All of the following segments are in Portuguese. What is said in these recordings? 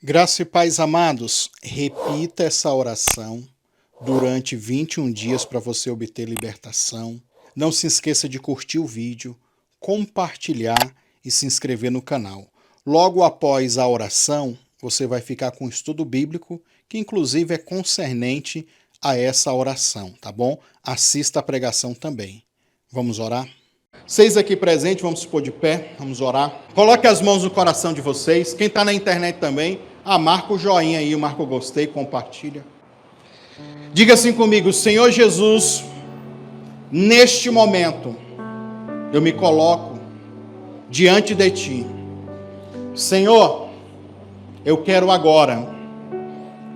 Graça e paz, amados, repita essa oração durante 21 dias para você obter libertação. Não se esqueça de curtir o vídeo, compartilhar e se inscrever no canal. Logo após a oração, você vai ficar com um estudo bíblico, que inclusive é concernente a essa oração, tá bom? Assista a pregação também. Vamos orar? Vocês aqui presentes, vamos se pôr de pé, vamos orar. Coloque as mãos no coração de vocês. Quem está na internet também, marca o joinha aí, marca o gostei, compartilha. Diga assim comigo: Senhor Jesus, neste momento, eu me coloco diante de Ti. Senhor, eu quero agora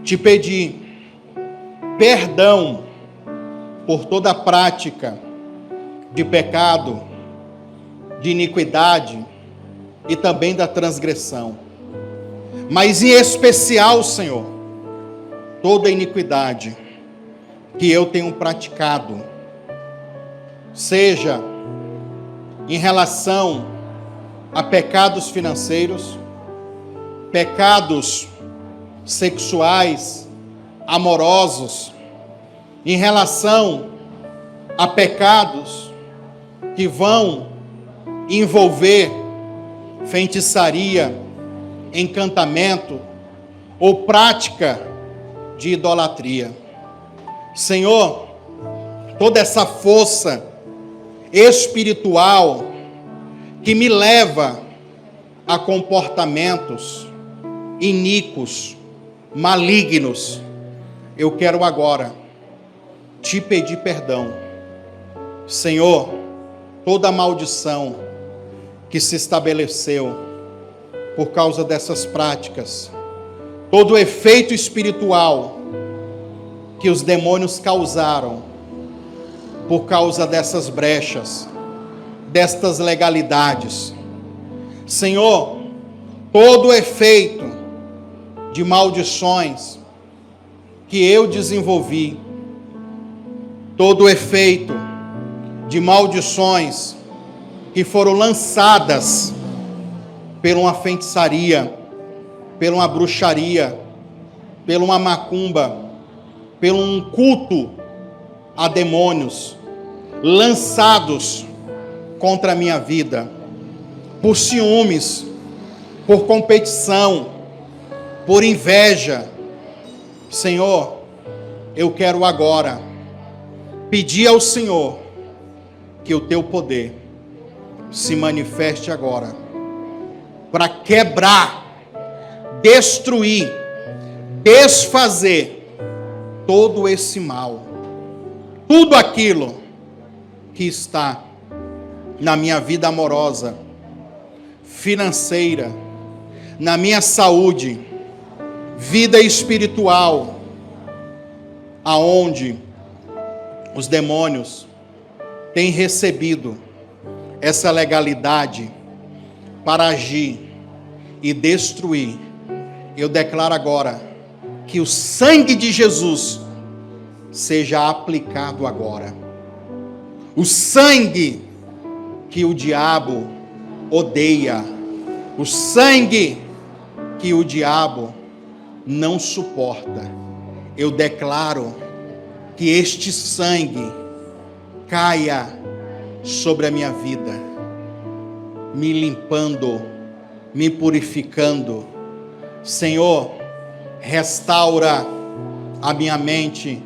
Te pedir perdão por toda a prática de pecado, de iniquidade e também da transgressão. Mas em especial, Senhor, toda a iniquidade que eu tenho praticado, seja em relação a pecados financeiros, pecados sexuais, amorosos, em relação a pecados que vão envolver feitiçaria, encantamento ou prática de idolatria. Senhor, toda essa força espiritual que me leva a comportamentos iníquos, malignos, eu quero agora Te pedir perdão. Senhor, toda maldição que se estabeleceu por causa dessas práticas, todo o efeito espiritual que os demônios causaram por causa dessas brechas, destas legalidades. Senhor, todo o efeito de maldições que eu desenvolvi, todo o efeito de maldições que foram lançadas por uma feitiçaria, por uma bruxaria, por uma macumba, por um culto a demônios, lançados contra a minha vida, por ciúmes, por competição, por inveja. Senhor, eu quero agora pedir ao Senhor que o Teu poder se manifeste agora, para quebrar, destruir, desfazer todo esse mal, tudo aquilo que está na minha vida amorosa, financeira, na minha saúde, vida espiritual, aonde os demônios têm recebido essa legalidade para agir e destruir. Eu declaro agora que o sangue de Jesus seja aplicado agora. O sangue que o diabo odeia, o sangue que o diabo não suporta. Eu declaro que este sangue caia sobre a minha vida, me limpando, me purificando. Senhor, restaura a minha mente,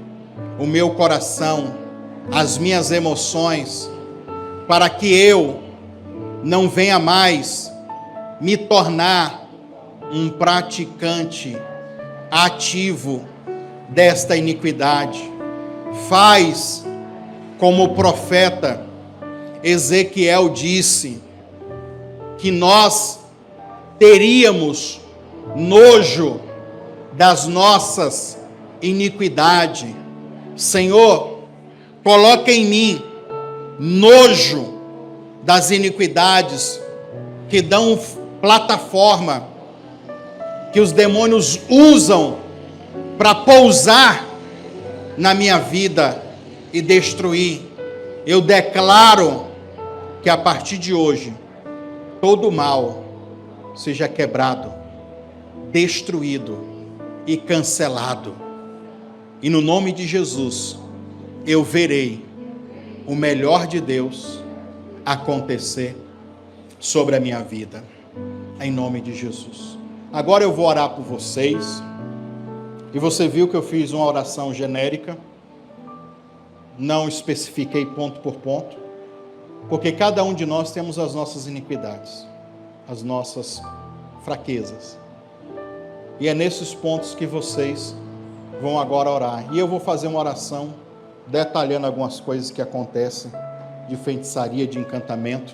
o meu coração, as minhas emoções, para que eu não venha mais me tornar um praticante ativo desta iniquidade. Faz como o profeta Ezequiel disse, que nós teríamos nojo das nossas iniquidades. Senhor, coloca em mim nojo das iniquidades que dão plataforma, que os demônios usam para pousar na minha vida e destruir. Eu declaro que a partir de hoje, todo mal seja quebrado, destruído e cancelado. E no nome de Jesus, eu verei o melhor de Deus acontecer sobre a minha vida. Em nome de Jesus. Agora eu vou orar por vocês. E você viu que eu fiz uma oração genérica. Não especifiquei ponto por ponto. Porque cada um de nós temos as nossas iniquidades, as nossas fraquezas. E é nesses pontos que vocês vão agora orar. E eu vou fazer uma oração detalhando algumas coisas que acontecem de feitiçaria, de encantamento,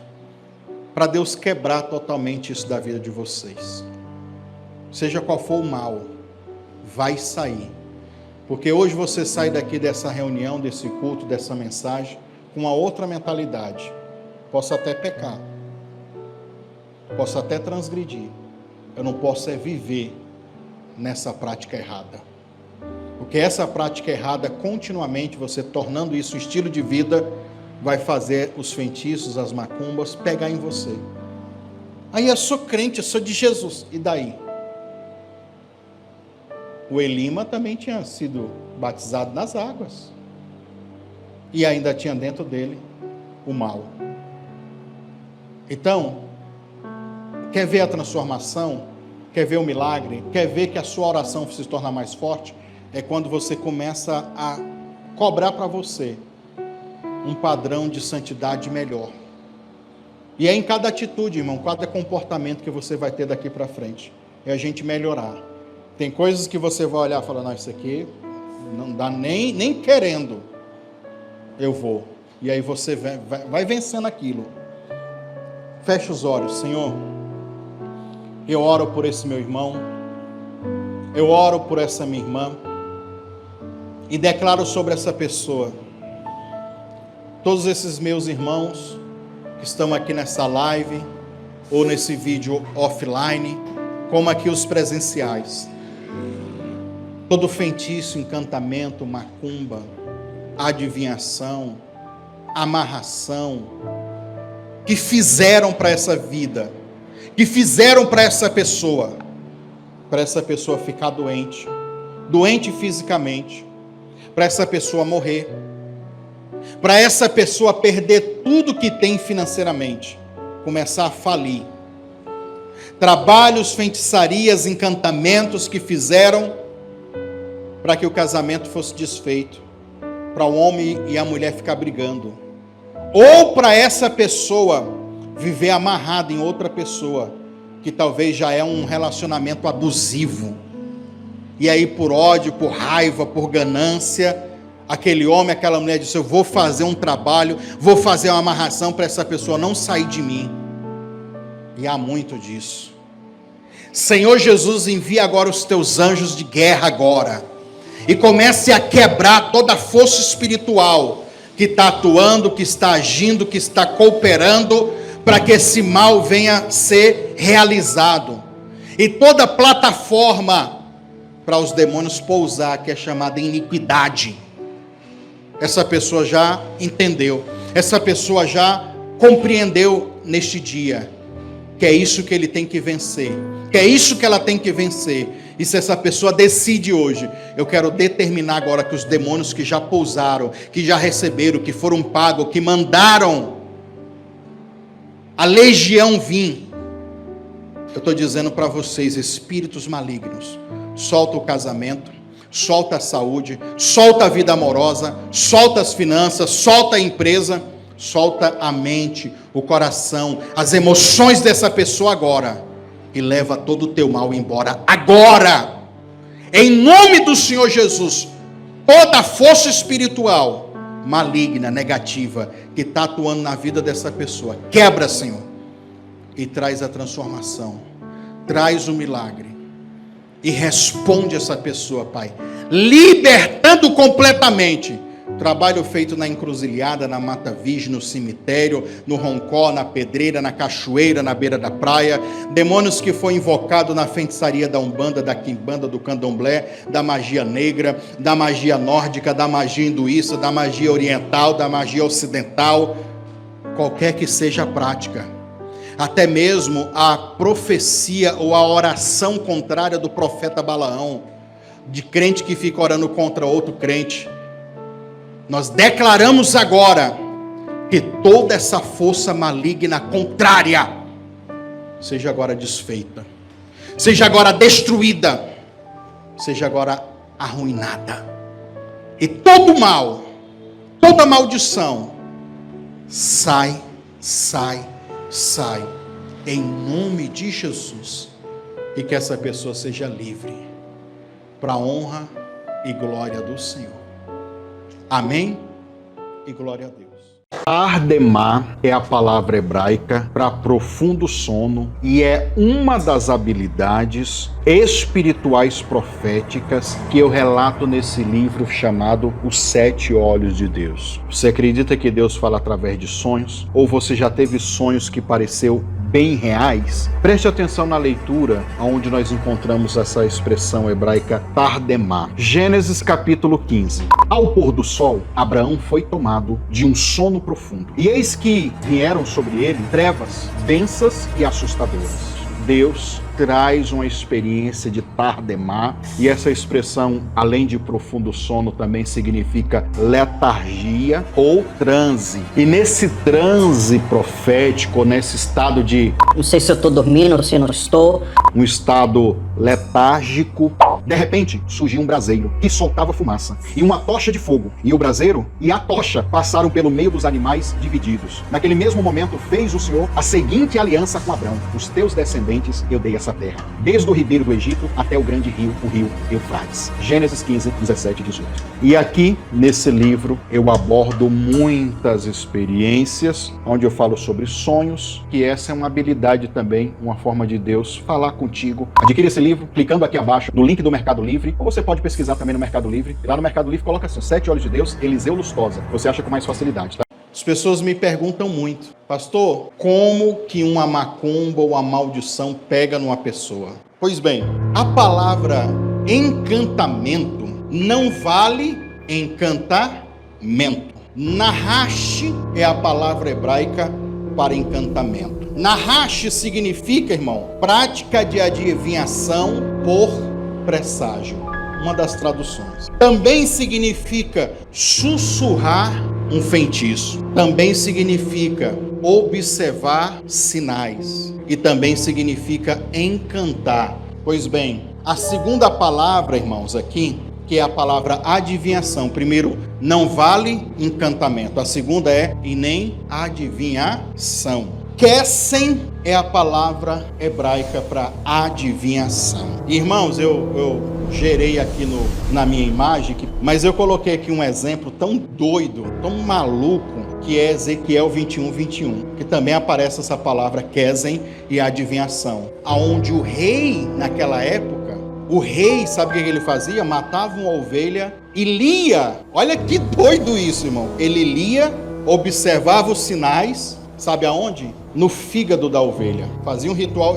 para Deus quebrar totalmente isso da vida de vocês. Seja qual for o mal, vai sair. Porque hoje você sai daqui dessa reunião, desse culto, dessa mensagem, com uma outra mentalidade. Posso até pecar, posso até transgredir. Eu não posso é viver nessa prática errada. Porque essa prática errada, continuamente, você tornando isso um estilo de vida, vai fazer os feitiços, as macumbas, pegar em você. Aí eu sou crente, eu sou de Jesus. E daí? O Elima também tinha sido batizado nas águas. E ainda tinha dentro dele o mal. Então, quer ver a transformação? Quer ver o milagre? Quer ver que a sua oração se torna mais forte? É quando você começa a cobrar para você um padrão de santidade melhor. E é em cada atitude, irmão, cada comportamento que você vai ter daqui para frente. É a gente melhorar. Tem coisas que você vai olhar e falar, não, isso aqui não dá nem querendo. Eu vou. E aí você vai vencendo aquilo. Fecha os olhos, Senhor. Eu oro por esse meu irmão. Eu oro por essa minha irmã. E declaro sobre essa pessoa. Todos esses meus irmãos que estão aqui nessa live, ou nesse vídeo offline, como aqui os presenciais. Todo feitiço, encantamento, macumba, adivinhação, amarração, que fizeram para essa vida, que fizeram para essa pessoa ficar doente, doente fisicamente, para essa pessoa morrer, para essa pessoa perder tudo que tem financeiramente, começar a falir. Trabalhos, feitiçarias, encantamentos que fizeram para que o casamento fosse desfeito, para o homem e a mulher ficar brigando, ou para essa pessoa viver amarrada em outra pessoa, que talvez já é um relacionamento abusivo, e aí por ódio, por raiva, por ganância, aquele homem, aquela mulher disse, eu vou fazer um trabalho, vou fazer uma amarração para essa pessoa não sair de mim. E há muito disso. Senhor Jesus, envia agora os teus anjos de guerra agora, e comece a quebrar toda a força espiritual que está atuando, que está agindo, que está cooperando para que esse mal venha ser realizado. E toda plataforma para os demônios pousar, que é chamada iniquidade, essa pessoa já entendeu, essa pessoa já compreendeu neste dia, que é isso que ele tem que vencer, que é isso que ela tem que vencer. E se essa pessoa decide hoje, eu quero determinar agora que os demônios que já pousaram, que já receberam, que foram pagos, que mandaram a legião vir, eu estou dizendo para vocês, espíritos malignos, solta o casamento, solta a saúde, solta a vida amorosa, solta as finanças, solta a empresa, solta a mente, o coração, as emoções dessa pessoa agora, e leva todo o teu mal embora agora, em nome do Senhor Jesus. Toda a força espiritual maligna, negativa, que está atuando na vida dessa pessoa, quebra, Senhor, e traz a transformação, traz o milagre, e responde essa pessoa, Pai, libertando completamente. Trabalho feito na encruzilhada, na Mata Virgem, no cemitério, no roncó, na pedreira, na cachoeira, na beira da praia. Demônios que foi invocado na feitiçaria da Umbanda, da Quimbanda, do Candomblé, da magia negra, da magia nórdica, da magia hinduísta, da magia oriental, da magia ocidental. Qualquer que seja a prática, até mesmo a profecia ou a oração contrária do profeta Balaão, de crente que fica orando contra outro crente. Nós declaramos agora que toda essa força maligna contrária seja agora desfeita, seja agora destruída, seja agora arruinada. E todo mal, toda maldição, sai, em nome de Jesus. E que essa pessoa seja livre, para a honra e glória do Senhor. Amém? E glória a Deus. Ardemá é a palavra hebraica para profundo sono e é uma das habilidades espirituais proféticas que eu relato nesse livro chamado Os 7 Olhos de Deus. Você acredita que Deus fala através de sonhos? Ou você já teve sonhos que pareceu bem reais? Preste atenção na leitura, onde nós encontramos essa expressão hebraica Tardemá. Gênesis capítulo 15. Ao pôr do sol, Abraão foi tomado de um sono profundo. E eis que vieram sobre ele trevas densas e assustadoras. Deus traz uma experiência de Tardemá, e essa expressão, além de profundo sono, também significa letargia ou transe. E nesse transe profético, nesse estado de... não sei se eu estou dormindo ou se eu não estou. Um estado letárgico, de repente surgiu um braseiro que soltava fumaça e uma tocha de fogo, e o braseiro e a tocha passaram pelo meio dos animais divididos. Naquele mesmo momento fez o Senhor a seguinte aliança com Abrão: os teus descendentes eu dei essa terra, desde o ribeiro do Egito até o grande rio, o rio Eufrates. Gênesis 15, 17 e 18. E aqui nesse livro eu abordo muitas experiências, onde eu falo sobre sonhos, que essa é uma habilidade também, uma forma de Deus falar contigo. Adquire esse livro clicando aqui abaixo no link do Mercado Livre, ou você pode pesquisar também no Mercado Livre. Lá no Mercado Livre coloca assim: 7 Olhos de Deus, Eliseu Lustosa. Você acha com mais facilidade, tá? As pessoas me perguntam muito: pastor, como que uma macumba ou a maldição pega numa pessoa? Pois bem, a palavra encantamento não vale encantamento. Nahash é a palavra hebraica para encantamento. Nahash significa, irmão, prática de adivinhação por presságio. Uma das traduções. Também significa sussurrar um feitiço. Também significa observar sinais. E também significa encantar. Pois bem, a segunda palavra, irmãos, aqui, que é a palavra adivinhação. Primeiro, não vale encantamento. A segunda é e nem adivinhação. Kesem é a palavra hebraica para adivinhação. Irmãos, eu gerei aqui na minha imagem, mas eu coloquei aqui um exemplo tão doido, tão maluco, que é Ezequiel 21, 21, que também aparece essa palavra Kesem e adivinhação, aonde o rei, naquela época, o rei, sabe o que ele fazia? Matava uma ovelha e lia. Olha que doido isso, irmão. Ele lia, observava os sinais, sabe aonde? No fígado da ovelha. Fazia um ritual,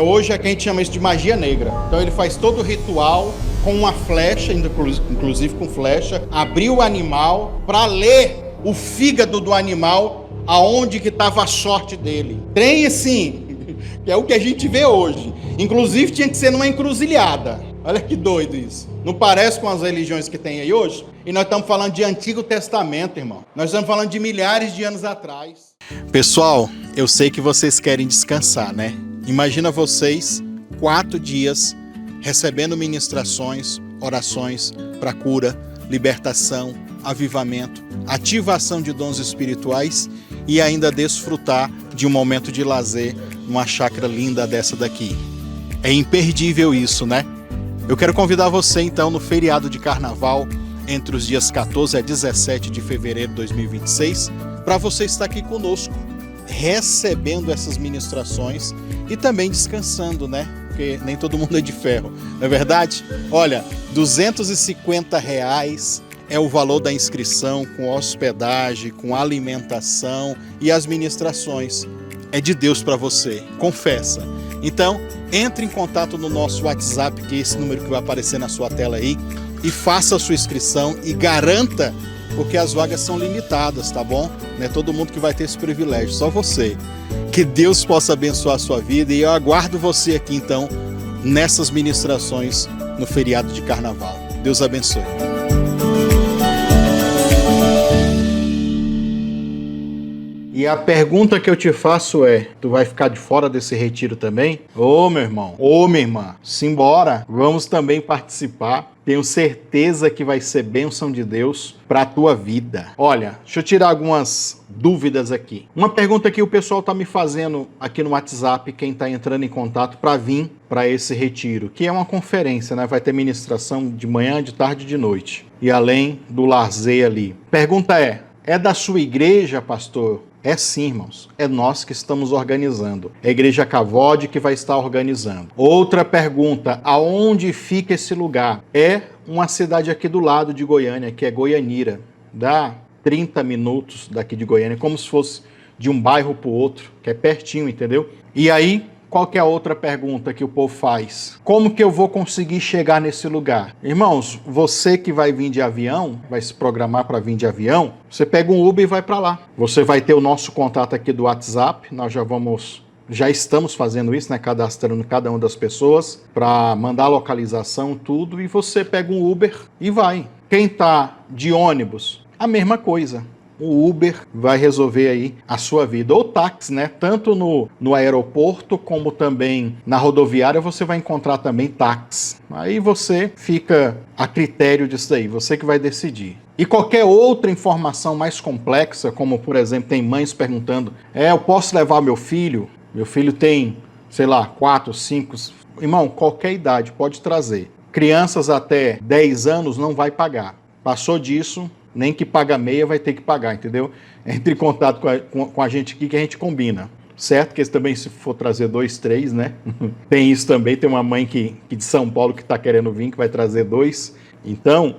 hoje é que a gente chama isso de magia negra. Então ele faz todo o ritual com uma flecha, inclusive com flecha, abriu o animal para ler o fígado do animal, aonde que estava a sorte dele. Trem assim, que é o que a gente vê hoje. Inclusive tinha que ser numa encruzilhada. Olha que doido isso. Não parece com as religiões que tem aí hoje? E nós estamos falando de Antigo Testamento, irmão. Nós estamos falando de milhares de anos atrás. Pessoal, eu sei que vocês querem descansar, né? Imagina vocês 4 dias recebendo ministrações, orações para cura, libertação, avivamento, ativação de dons espirituais e ainda desfrutar de um momento de lazer numa chácara linda dessa daqui. É imperdível isso, né? Eu quero convidar você então no feriado de carnaval, entre os dias 14 a 17 de fevereiro de 2026, para você estar aqui conosco, recebendo essas ministrações e também descansando, né? Porque nem todo mundo é de ferro, não é verdade? Olha, R$250 é o valor da inscrição, com hospedagem, com alimentação e as ministrações. É de Deus para você, confessa. Então, entre em contato no nosso WhatsApp, que é esse número que vai aparecer na sua tela aí, e faça a sua inscrição e garanta porque as vagas são limitadas, tá bom? Não é todo mundo que vai ter esse privilégio, só você. Que Deus possa abençoar a sua vida e eu aguardo você aqui então nessas ministrações no feriado de carnaval. Deus abençoe. E a pergunta que eu te faço é, tu vai ficar de fora desse retiro também? Ô meu irmão, ô minha irmã, simbora, vamos também participar. Tenho certeza que vai ser bênção de Deus para a tua vida. Olha, deixa eu tirar algumas dúvidas aqui. Uma pergunta que o pessoal está me fazendo aqui no WhatsApp, quem está entrando em contato para vir para esse retiro, que é uma conferência, né? Vai ter ministração de manhã, de tarde e de noite. E além do lazer ali. Pergunta é da sua igreja, pastor? É sim, irmãos. É nós que estamos organizando. É a Igreja Cavode que vai estar organizando. Outra pergunta, aonde fica esse lugar? É uma cidade aqui do lado de Goiânia, que é Goianira. Dá 30 minutos daqui de Goiânia, como se fosse de um bairro para o outro, que é pertinho, entendeu? E aí, qual que é a outra pergunta que o povo faz? Como que eu vou conseguir chegar nesse lugar? Irmãos, você que vai vir de avião, vai se programar para vir de avião, você pega um Uber e vai para lá. Você vai ter o nosso contato aqui do WhatsApp, nós já estamos fazendo isso, né? Cadastrando cada uma das pessoas para mandar a localização, tudo, e você pega um Uber e vai. Quem está de ônibus, a mesma coisa. O Uber vai resolver aí a sua vida. Ou táxi, né? Tanto no aeroporto como também na rodoviária você vai encontrar também táxi. Aí você fica a critério disso aí, você que vai decidir. E qualquer outra informação mais complexa, como por exemplo, tem mães perguntando, eu posso levar meu filho? Meu filho tem, sei lá, 4, 5... Irmão, qualquer idade pode trazer. Crianças até 10 anos não vai pagar. Passou disso, nem que paga meia vai ter que pagar, entendeu? Entre em contato com a gente aqui que a gente combina. Certo? Que também se for trazer 2, 3, né? Tem isso também, tem uma mãe que de São Paulo que está querendo vir, que vai trazer 2. Então,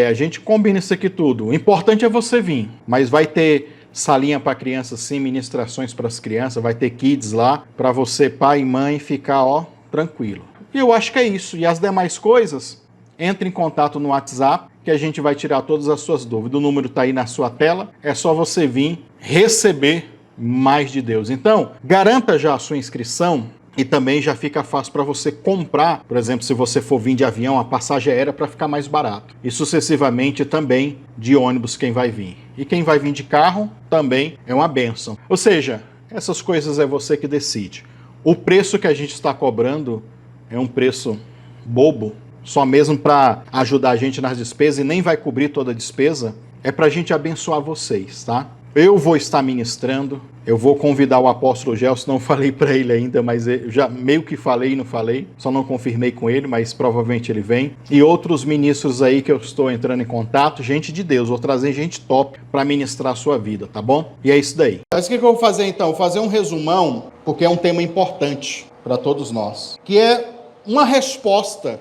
a gente combina isso aqui tudo. O importante é você vir, mas vai ter salinha para crianças sim, ministrações para as crianças, vai ter kids lá, para você, pai e mãe, ficar, tranquilo. E eu acho que é isso. E as demais coisas, entre em contato no WhatsApp, que a gente vai tirar todas as suas dúvidas. O número está aí na sua tela, é só você vir receber mais de Deus. Então, garanta já a sua inscrição e também já fica fácil para você comprar, por exemplo, se você for vir de avião, a passagem aérea para ficar mais barato. E sucessivamente também de ônibus quem vai vir. E quem vai vir de carro também é uma bênção. Ou seja, essas coisas é você que decide. O preço que a gente está cobrando é um preço bobo, só mesmo para ajudar a gente nas despesas e nem vai cobrir toda a despesa, é para a gente abençoar vocês, tá? Eu vou estar ministrando, eu vou convidar o apóstolo Gelson, não falei para ele ainda, mas eu já meio que falei e não falei, só não confirmei com ele, mas provavelmente ele vem. E outros ministros aí que eu estou entrando em contato, gente de Deus, vou trazer gente top para ministrar a sua vida, tá bom? E é isso daí. Mas o que eu vou fazer então? Vou fazer um resumão, porque é um tema importante para todos nós, que é uma resposta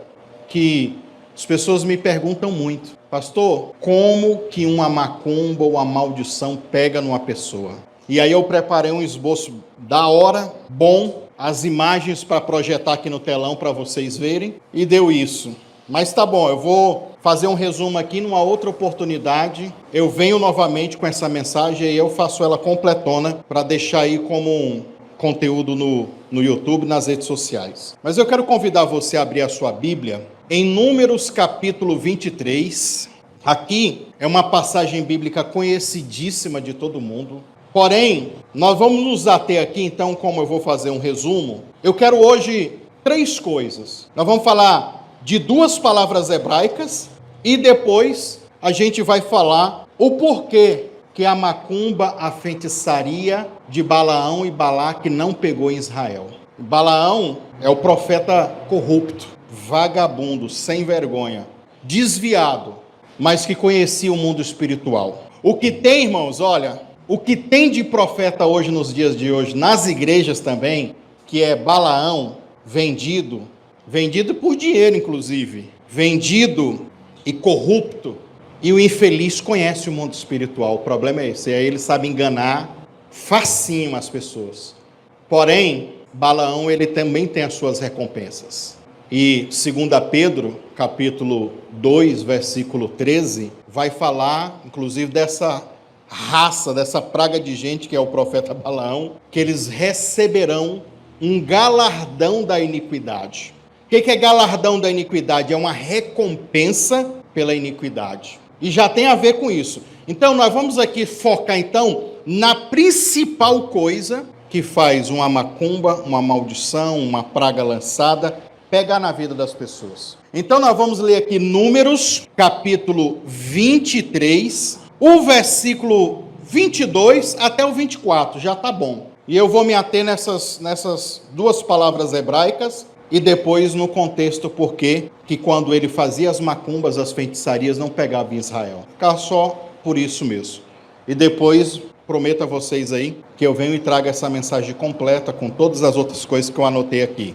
que as pessoas me perguntam muito. Pastor, como que uma macumba ou uma maldição pega numa pessoa? E aí eu preparei um esboço da hora, bom, as imagens para projetar aqui no telão para vocês verem, e deu isso. Mas tá bom, eu vou fazer um resumo aqui numa outra oportunidade. Eu venho novamente com essa mensagem e eu faço ela completona para deixar aí como um conteúdo no YouTube, nas redes sociais. Mas eu quero convidar você a abrir a sua Bíblia em Números capítulo 23, aqui é uma passagem bíblica conhecidíssima de todo mundo. Porém, nós vamos nos ater aqui, então, como eu vou fazer um resumo, eu quero hoje 3 coisas. Nós vamos falar de 2 palavras hebraicas e depois a gente vai falar o porquê que a macumba, a feitiçaria de Balaão e Balaque não pegou em Israel. Balaão é o profeta corrupto, vagabundo, sem vergonha, desviado, mas que conhecia o mundo espiritual. O que tem, irmãos, olha, o que tem de profeta hoje, nos dias de hoje, nas igrejas também, que é Balaão vendido por dinheiro, inclusive, vendido e corrupto, e o infeliz conhece o mundo espiritual. O problema é esse, aí ele sabe enganar facinho as pessoas. Porém, Balaão, ele também tem as suas recompensas. E 2 Pedro, capítulo 2, versículo 13, vai falar, inclusive, dessa raça, dessa praga de gente que é o profeta Balaão, que eles receberão um galardão da iniquidade. O que é galardão da iniquidade? É uma recompensa pela iniquidade. E já tem a ver com isso. Então, nós vamos aqui focar, então, na principal coisa que faz uma macumba, uma maldição, uma praga lançada, pegar na vida das pessoas. Então, nós vamos ler aqui Números, capítulo 23, o versículo 22 até o 24, já está bom. E eu vou me ater nessas duas palavras hebraicas, e depois no contexto porque que quando ele fazia as macumbas, as feitiçarias, não pegava em Israel. Ficar só por isso mesmo. E depois, prometo a vocês aí, que eu venho e trago essa mensagem completa com todas as outras coisas que eu anotei aqui.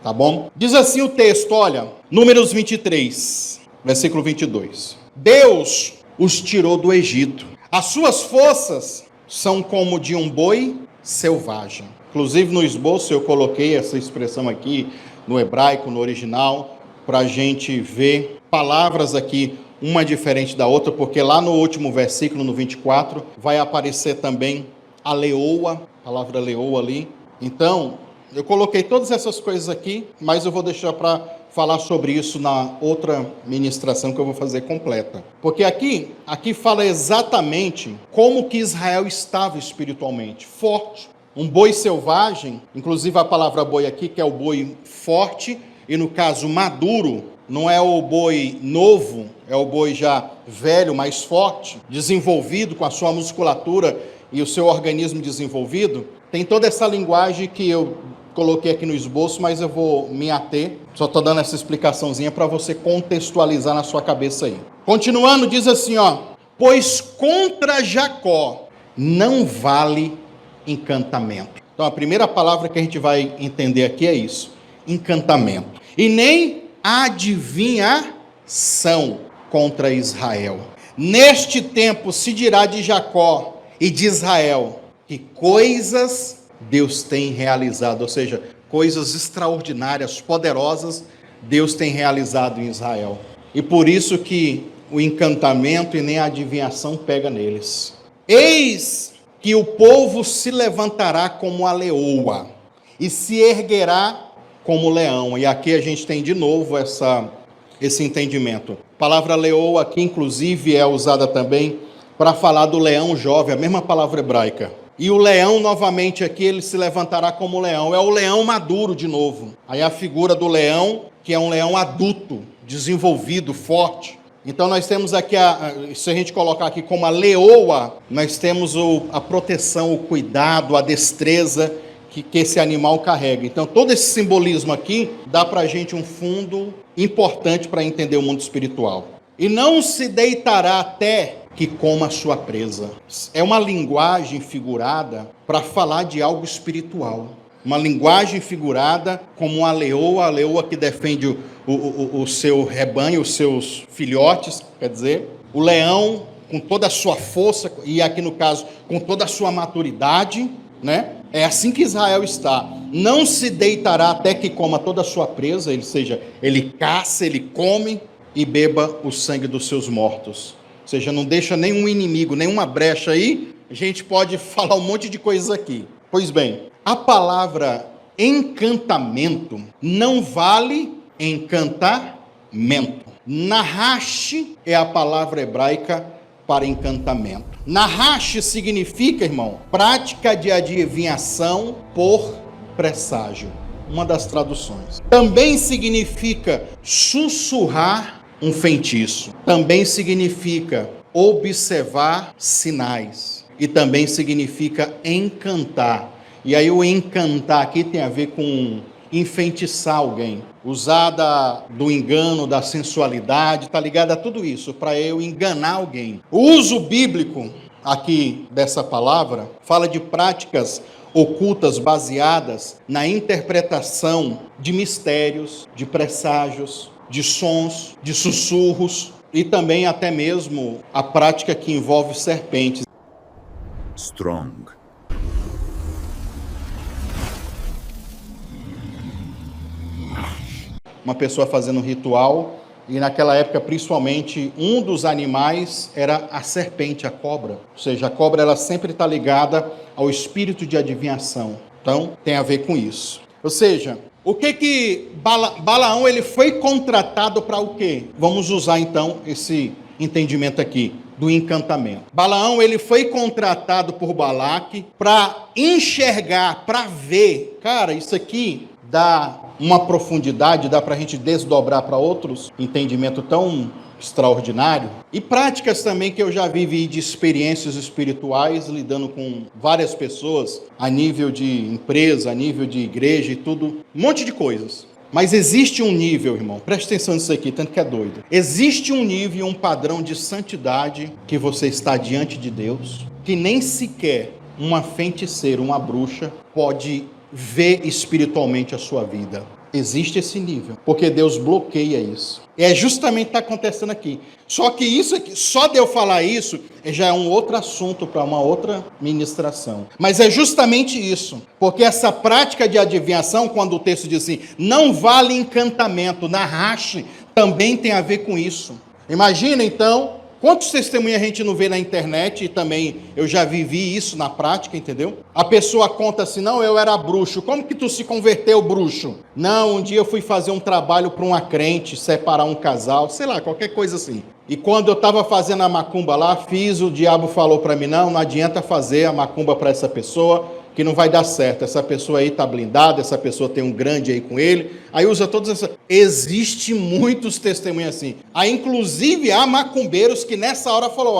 Tá bom? Diz assim o texto, olha, Números 23, versículo 22. Deus os tirou do Egito. As suas forças são como de um boi selvagem. Inclusive no esboço eu coloquei essa expressão aqui no hebraico, no original, para a gente ver palavras aqui, uma diferente da outra, porque lá no último versículo, no 24, vai aparecer também a leoa, a palavra leoa ali. Então, eu coloquei todas essas coisas aqui, mas eu vou deixar para falar sobre isso na outra ministração que eu vou fazer completa. Porque aqui fala exatamente como que Israel estava espiritualmente, forte. Um boi selvagem, inclusive a palavra boi aqui, que é o boi forte, e no caso maduro, não é o boi novo, é o boi já velho, mais forte, desenvolvido com a sua musculatura e o seu organismo desenvolvido. Tem toda essa linguagem que eu coloquei aqui no esboço, mas eu vou me ater. Só estou dando essa explicaçãozinha para você contextualizar na sua cabeça aí. Continuando, diz assim, ó: pois contra Jacó não vale encantamento. Então a primeira palavra que a gente vai entender aqui é isso, encantamento. E nem adivinhação contra Israel. Neste tempo se dirá de Jacó e de Israel que coisas Deus tem realizado, ou seja, coisas extraordinárias, poderosas, Deus tem realizado em Israel. E por isso que o encantamento e nem a adivinhação pega neles. Eis que o povo se levantará como a leoa e se erguerá como leão. E aqui a gente tem de novo esse entendimento. A palavra leoa aqui, inclusive, é usada também para falar do leão jovem, a mesma palavra hebraica. E o leão, novamente aqui, ele se levantará como leão. É o leão maduro de novo. Aí a figura do leão, que é um leão adulto, desenvolvido, forte. Então nós temos aqui, se a gente colocar aqui como a leoa, nós temos a proteção, o cuidado, a destreza que esse animal carrega. Então todo esse simbolismo aqui dá para a gente um fundo importante para entender o mundo espiritual. E não se deitará até que coma a sua presa. É uma linguagem figurada para falar de algo espiritual. Uma linguagem figurada como a leoa que defende o seu rebanho, os seus filhotes, quer dizer, o leão com toda a sua força, e aqui no caso, com toda a sua maturidade, né? É assim que Israel está. Não se deitará até que coma toda a sua presa, ou seja, ele caça, ele come e beba o sangue dos seus mortos. Ou seja, não deixa nenhum inimigo, nenhuma brecha aí. A gente pode falar um monte de coisas aqui. Pois bem, a palavra encantamento não vale encantamento. Nahash é a palavra hebraica para encantamento. Nahash significa, irmão, prática de adivinhação por presságio. Uma das traduções. Também significa sussurrar um feitiço. Também significa observar sinais. E também significa encantar. E aí o encantar aqui tem a ver com enfeitiçar alguém. Usar do engano, da sensualidade, tá ligado a tudo isso, para eu enganar alguém. O uso bíblico aqui dessa palavra fala de práticas ocultas baseadas na interpretação de mistérios, de presságios, de sons, de sussurros e também até mesmo a prática que envolve serpentes. Strong. uma pessoa fazendo um ritual, e naquela época, principalmente, um dos animais era a serpente, a cobra. Ou seja, a cobra ela sempre está ligada ao espírito de adivinhação. Então, tem a ver com isso. Ou seja, o que Balaão ele foi contratado para o quê? Vamos usar então esse entendimento aqui do encantamento. Balaão ele foi contratado por Balaque para enxergar, para ver. Cara, isso aqui dá uma profundidade, dá para a gente desdobrar para outros entendimento tão extraordinário. E práticas também que eu já vivi de experiências espirituais, lidando com várias pessoas, a nível de empresa, a nível de igreja e tudo, um monte de coisas. Mas existe um nível, irmão, preste atenção nisso aqui, tanto que é doido. Existe um nível, um padrão de santidade que você está diante de Deus, que nem sequer uma feiticeira, uma bruxa, pode ver espiritualmente a sua vida. Existe esse nível, porque Deus bloqueia isso. E é justamente o que está acontecendo aqui. Só que isso aqui, só de eu falar isso, já é um outro assunto para uma outra ministração. Mas é justamente isso. Porque essa prática de adivinhação, quando o texto diz assim, não vale encantamento, narrache, também tem a ver com isso. Imagina então, quantos testemunhos a gente não vê na internet, e também eu já vivi isso na prática, entendeu? A pessoa conta assim, não, eu era bruxo. Como que tu se converteu, bruxo? Não, um dia eu fui fazer um trabalho para uma crente, separar um casal, sei lá, qualquer coisa assim. E quando eu estava fazendo a macumba lá, o diabo falou para mim, não adianta fazer a macumba para essa pessoa, que não vai dar certo, essa pessoa aí está blindada, essa pessoa tem um grande aí com ele, aí usa todas essas... Existe muitos testemunhos assim. Aí, inclusive, há macumbeiros que nessa hora falou,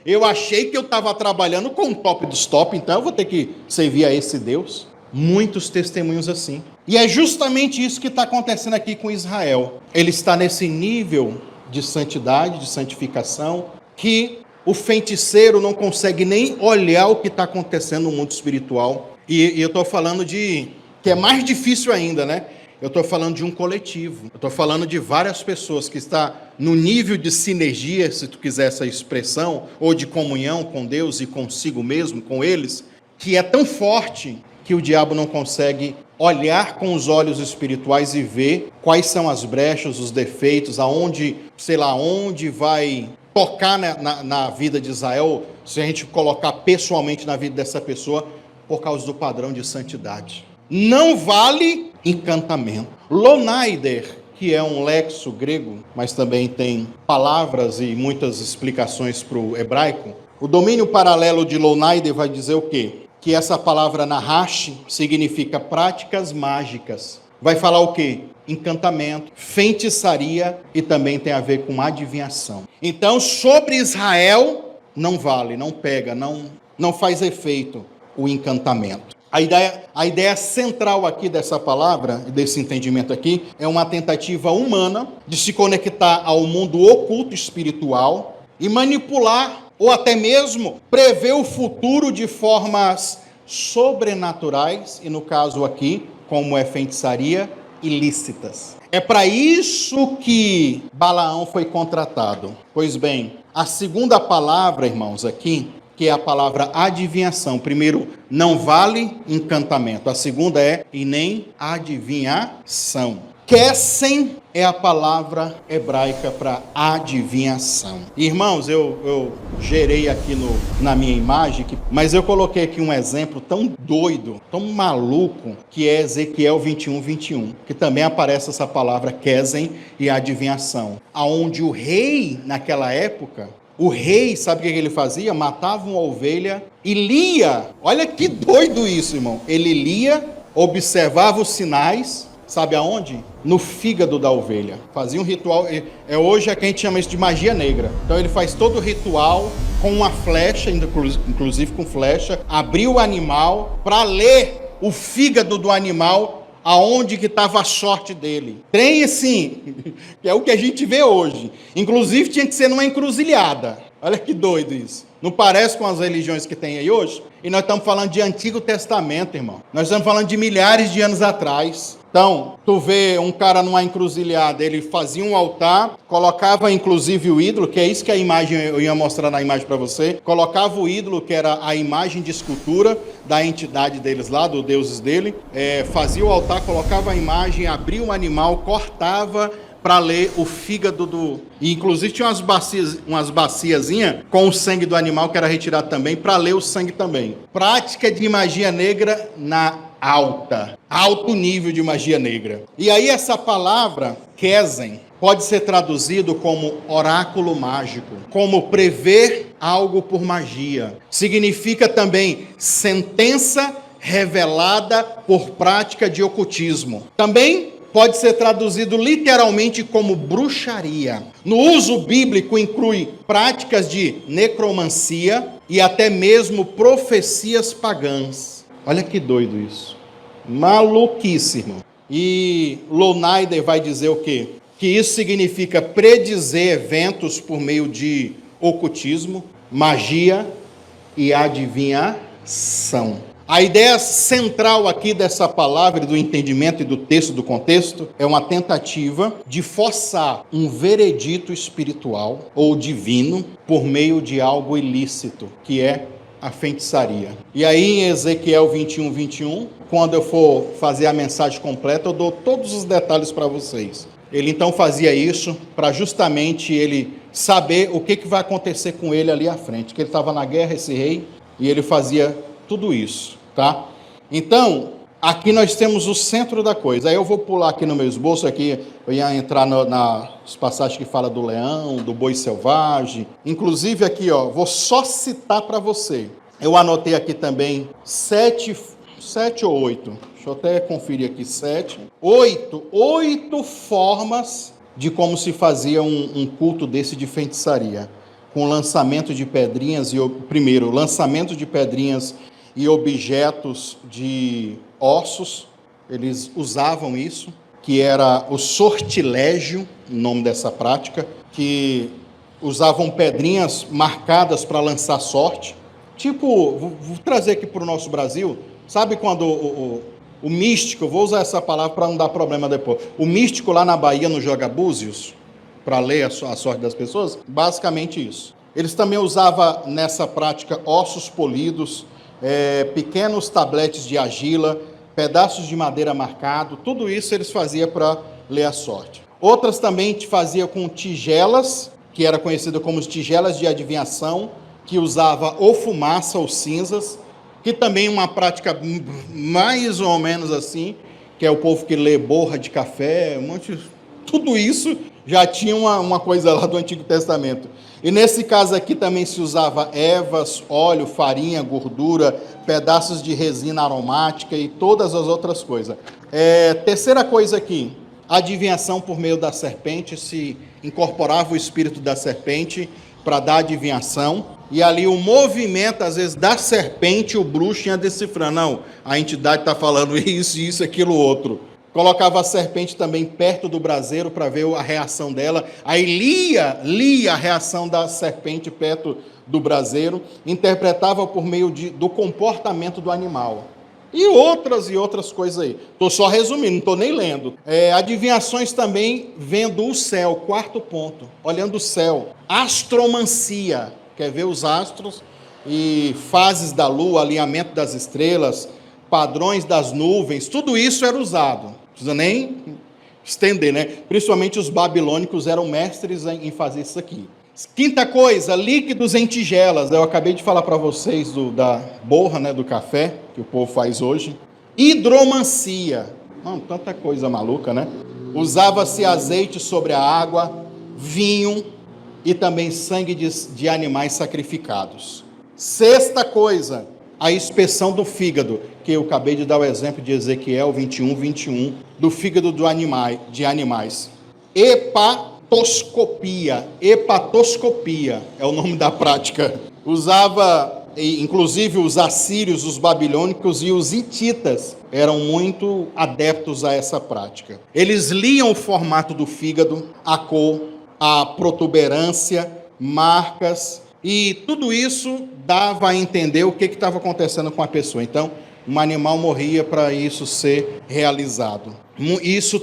eu achei que eu estava trabalhando com o top dos top, então eu vou ter que servir a esse Deus. Muitos testemunhos assim. E é justamente isso que está acontecendo aqui com Israel. Ele está nesse nível de santidade, de santificação, que o feiticeiro não consegue nem olhar o que está acontecendo no mundo espiritual. E eu estou falando de... que é mais difícil ainda, né? Eu estou falando de um coletivo. Eu estou falando de várias pessoas que estão no nível de sinergia, se tu quiser essa expressão, ou de comunhão com Deus e consigo mesmo, com eles, que é tão forte que o diabo não consegue olhar com os olhos espirituais e ver quais são as brechas, os defeitos, aonde, sei lá, onde vai... tocar na vida de Israel, se a gente colocar pessoalmente na vida dessa pessoa, por causa do padrão de santidade. Não vale encantamento. Lonaider, que é um lexo grego, mas também tem palavras e muitas explicações para o hebraico, o domínio paralelo de Lonaider vai dizer o quê? Que essa palavra nahash significa práticas mágicas. Vai falar o quê? Encantamento, feitiçaria e também tem a ver com adivinhação. Então, sobre Israel, não vale, não pega, não faz efeito o encantamento. A ideia central aqui dessa palavra, desse entendimento aqui, é uma tentativa humana de se conectar ao mundo oculto espiritual e manipular ou até mesmo prever o futuro de formas sobrenaturais, e no caso aqui, como é feitiçaria, ilícitas. É para isso que Balaão foi contratado. Pois bem, a segunda palavra, irmãos, aqui, que é a palavra adivinhação. Primeiro, não vale encantamento. A segunda é e nem adivinhação. Kesem é a palavra hebraica para adivinhação. Irmãos, eu gerei aqui na minha imagem, mas eu coloquei aqui um exemplo tão doido, tão maluco, que é Ezequiel 21:21, que também aparece essa palavra Kesem e adivinhação. Aonde o rei, naquela época, o rei, sabe o que ele fazia? Matava uma ovelha e lia. Olha que doido isso, irmão. Ele lia, observava os sinais. Sabe aonde? No fígado da ovelha. Fazia um ritual, hoje é que a gente chama isso de magia negra. Então ele faz todo o ritual com uma flecha, inclusive com flecha, abriu o animal para ler o fígado do animal, aonde que estava a sorte dele. Trem assim, que é o que a gente vê hoje. Inclusive tinha que ser numa encruzilhada. Olha que doido isso. Não parece com as religiões que tem aí hoje? E nós estamos falando de Antigo Testamento, irmão. Nós estamos falando de milhares de anos atrás. Então, tu vê um cara numa encruzilhada, ele fazia um altar, colocava inclusive o ídolo, que é isso que a imagem, eu ia mostrar na imagem para você, colocava o ídolo, que era a imagem de escultura da entidade deles lá, dos deuses dele, fazia o altar, colocava a imagem, abria um animal, cortava para ler o fígado do... E inclusive tinha umas baciazinhas com o sangue do animal que era retirado também, para ler o sangue também. Prática de magia negra na alto nível de magia negra. E aí essa palavra, Kesen, pode ser traduzido como oráculo mágico, como prever algo por magia. Significa também sentença revelada por prática de ocultismo. Também pode ser traduzido literalmente como bruxaria. No uso bíblico inclui práticas de necromancia e até mesmo profecias pagãs. Olha que doido isso. Maluquíssimo. E Lounader vai dizer o quê? Que isso significa predizer eventos por meio de ocultismo, magia e adivinhação. A ideia central aqui dessa palavra, do entendimento e do texto, do contexto, é uma tentativa de forçar um veredito espiritual ou divino por meio de algo ilícito, que é a feitiçaria. E aí em Ezequiel 21, quando eu for fazer a mensagem completa, eu dou todos os detalhes para vocês. Ele então fazia isso para justamente ele saber o que vai acontecer com ele ali à frente, que ele estava na guerra, esse rei, e ele fazia tudo isso, tá? Então, aqui nós temos o centro da coisa. Aí eu vou pular aqui no meu esboço, aqui eu ia entrar nas passagens que fala do leão, do boi selvagem. Inclusive aqui, ó, vou só citar para você. Eu anotei aqui também 7 ou 8. Deixa eu até conferir aqui, 7. 8 formas de como se fazia um culto desse de feitiçaria. Com lançamento de pedrinhas, primeiro, lançamento de pedrinhas e objetos de ossos, eles usavam isso, que era o sortilégio, o nome dessa prática, que usavam pedrinhas marcadas para lançar sorte. Tipo, vou trazer aqui para o nosso Brasil, sabe quando o místico, vou usar essa palavra para não dar problema depois, o místico lá na Bahia não joga búzios para ler a sorte das pessoas? Basicamente isso. Eles também usavam nessa prática ossos polidos, pequenos tabletes de argila, pedaços de madeira marcado, tudo isso eles faziam para ler a sorte. Outras também faziam com tigelas, que era conhecida como tigelas de adivinhação, que usava ou fumaça ou cinzas, que também é uma prática mais ou menos assim, que é o povo que lê borra de café, tudo isso já tinha uma coisa lá do Antigo Testamento. E nesse caso aqui também se usava ervas, óleo, farinha, gordura, pedaços de resina aromática e todas as outras coisas. Terceira coisa aqui, adivinhação por meio da serpente, se incorporava o espírito da serpente para dar adivinhação. E ali o movimento, às vezes, da serpente, o bruxo ia decifrando. Não, a entidade está falando isso, aquilo, outro. Colocava a serpente também perto do braseiro para ver a reação dela. Aí lia a reação da serpente perto do braseiro. Interpretava por meio do comportamento do animal. E outras coisas aí. Estou só resumindo, não estou nem lendo. Adivinhações também vendo o céu, quarto ponto. Olhando o céu. Astromancia. Quer ver os astros e fases da lua, alinhamento das estrelas, padrões das nuvens, tudo isso era usado. Não precisa nem estender, né? Principalmente os babilônicos eram mestres em fazer isso aqui. Quinta coisa, líquidos em tigelas. Eu acabei de falar para vocês da borra, né, do café, que o povo faz hoje. Hidromancia. Tanta coisa maluca, né? Usava-se azeite sobre a água, vinho e também sangue de animais sacrificados. Sexta coisa, a inspeção do fígado, que eu acabei de dar o exemplo de Ezequiel 21, do fígado de animais. Hepatoscopia é o nome da prática. Usava, inclusive os assírios, os babilônicos e os hititas eram muito adeptos a essa prática. Eles liam o formato do fígado, a cor, a protuberância, marcas, e tudo isso dava a entender o que estava acontecendo com a pessoa. Então, Um animal morria para isso ser realizado.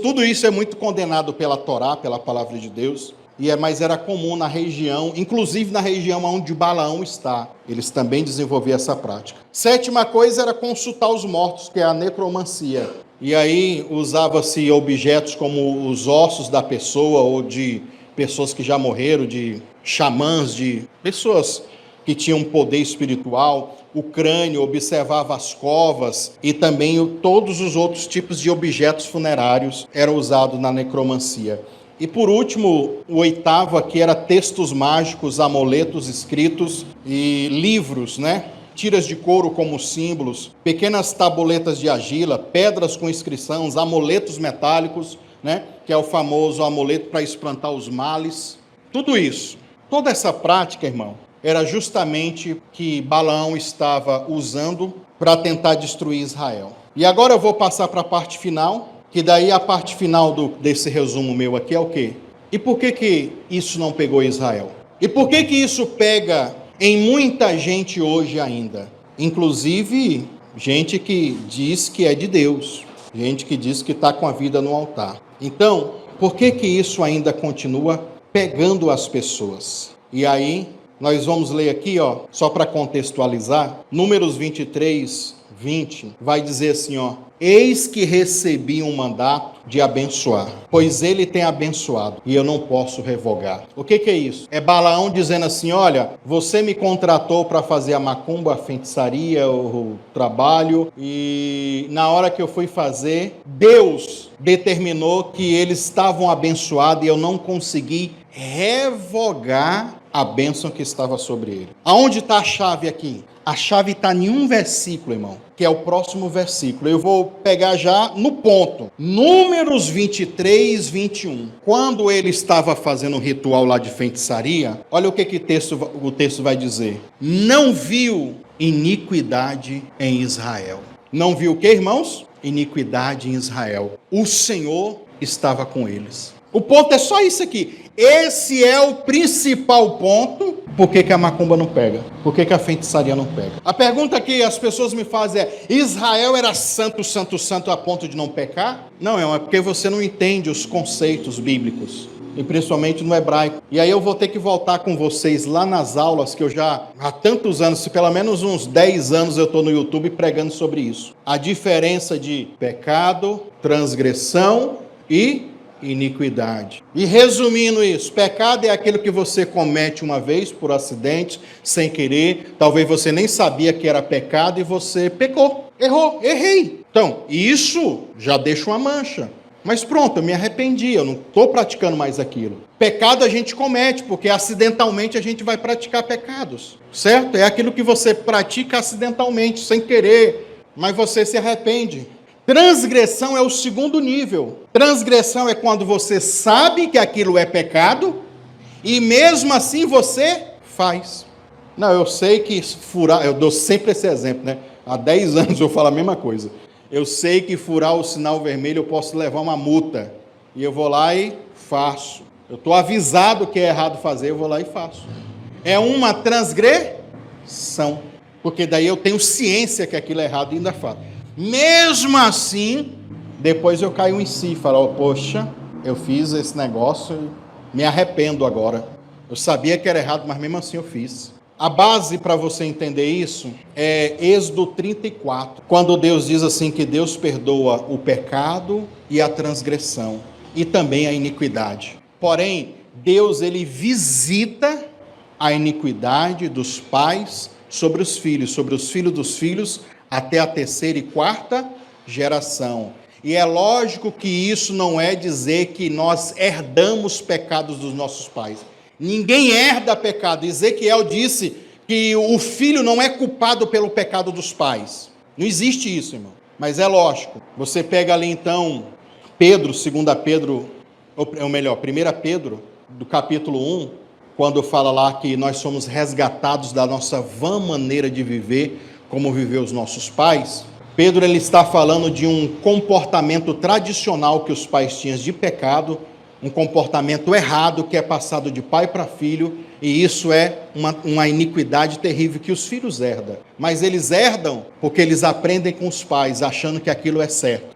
Tudo isso é muito condenado pela Torá, pela palavra de Deus, mas era comum na região, inclusive na região onde Balaão está. Eles também desenvolviam essa prática. Sétima coisa era consultar os mortos, que é a necromancia. E aí usava-se objetos como os ossos da pessoa ou de pessoas que já morreram, de xamãs, de pessoas que tinham poder espiritual. O crânio, observava as covas e também todos os outros tipos de objetos funerários eram usados na necromancia. E por último, o oitavo aqui era textos mágicos, amuletos escritos e livros, né? Tiras de couro como símbolos, pequenas tabuletas de argila, pedras com inscrições, amuletos metálicos, né? Que é o famoso amuleto para espantar os males. Tudo isso, toda essa prática, irmão, era justamente que Balaão estava usando para tentar destruir Israel. E agora eu vou passar para a parte final, que daí a parte final desse resumo meu aqui é o quê? E por que isso não pegou Israel? E por que isso pega em muita gente hoje ainda? Inclusive, gente que diz que é de Deus, gente que diz que está com a vida no altar. Então, por que isso ainda continua pegando as pessoas? E aí, nós vamos ler aqui, só para contextualizar, Números 23, 20, vai dizer assim, eis que recebi um mandato de abençoar, pois ele tem abençoado e eu não posso revogar. O que é isso? É Balaão dizendo assim, olha, você me contratou para fazer a macumba, a feitiçaria, o trabalho, e na hora que eu fui fazer, Deus determinou que eles estavam abençoados e eu não consegui revogar a bênção que estava sobre ele. Aonde está a chave aqui? A chave está em um versículo, irmão, que é o próximo versículo. Eu vou pegar já no ponto. Números 23, 21. Quando ele estava fazendo um ritual lá de feitiçaria, olha o que o texto vai dizer. Não viu iniquidade em Israel. Não viu o que, irmãos? Iniquidade em Israel. O Senhor estava com eles. O ponto é só isso aqui. Esse é o principal ponto. Por que a macumba não pega? Por que a feitiçaria não pega? A pergunta que as pessoas me fazem é: Israel era santo, santo, santo a ponto de não pecar? Não, é porque você não entende os conceitos bíblicos. E principalmente no hebraico. E aí eu vou ter que voltar com vocês lá nas aulas que eu já, há tantos anos, pelo menos uns 10 anos eu estou no YouTube pregando sobre isso. A diferença de pecado, transgressão e iniquidade. E resumindo isso, pecado é aquilo que você comete uma vez por acidente, sem querer, talvez você nem sabia que era pecado e você pecou, errei. Então, isso já deixa uma mancha. Mas pronto, eu me arrependi, eu não estou praticando mais aquilo. Pecado a gente comete, porque acidentalmente a gente vai praticar pecados, certo? É aquilo que você pratica acidentalmente, sem querer, mas você se arrepende. Transgressão é o segundo nível. Transgressão é quando você sabe que aquilo é pecado e mesmo assim você faz. Não, eu sei que furar, eu dou sempre esse exemplo, né? Há 10 anos eu falo a mesma coisa. Eu sei que furar o sinal vermelho eu posso levar uma multa. E eu vou lá e faço. Eu estou avisado que é errado fazer, eu vou lá e faço. É uma transgressão. Porque daí eu tenho ciência que aquilo é errado e ainda faço. Mesmo assim, depois eu caio em si e falo, poxa, eu fiz esse negócio e me arrependo agora. Eu sabia que era errado, mas mesmo assim eu fiz. A base para você entender isso é Êxodo 34, quando Deus diz assim que Deus perdoa o pecado e a transgressão e também a iniquidade. Porém, Deus ele visita a iniquidade dos pais sobre os filhos dos filhos, até a terceira e quarta geração. E é lógico que isso não é dizer que nós herdamos pecados dos nossos pais. Ninguém herda pecado. Ezequiel disse que o filho não é culpado pelo pecado dos pais. Não existe isso, irmão. Mas é lógico. Você pega ali então Pedro, 2 Pedro, ou melhor, 1 Pedro, do capítulo 1, quando fala lá que nós somos resgatados da nossa vã maneira de viver, como viveu os nossos pais. Pedro ele está falando de um comportamento tradicional que os pais tinham de pecado, um comportamento errado que é passado de pai para filho, e isso é uma iniquidade terrível que os filhos herdam. Mas eles herdam porque eles aprendem com os pais, achando que aquilo é certo.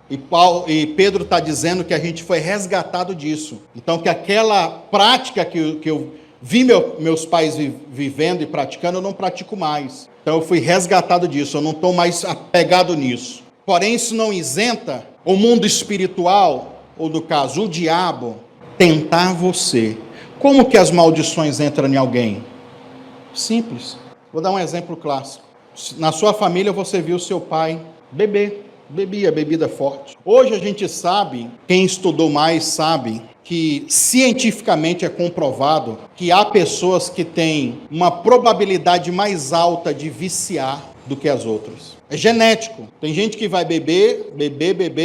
E Pedro está dizendo que a gente foi resgatado disso. Então, que aquela prática que eu vi meus pais vivendo e praticando, eu não pratico mais. Então, eu fui resgatado disso, eu não estou mais apegado nisso. Porém, isso não isenta o mundo espiritual, ou no caso, o diabo, tentar você. Como que as maldições entram em alguém? Simples. Vou dar um exemplo clássico. Na sua família você viu seu pai bebia bebida forte. Hoje a gente sabe, quem estudou mais sabe, que cientificamente é comprovado que há pessoas que têm uma probabilidade mais alta de viciar do que as outras. É genético. Tem gente que vai beber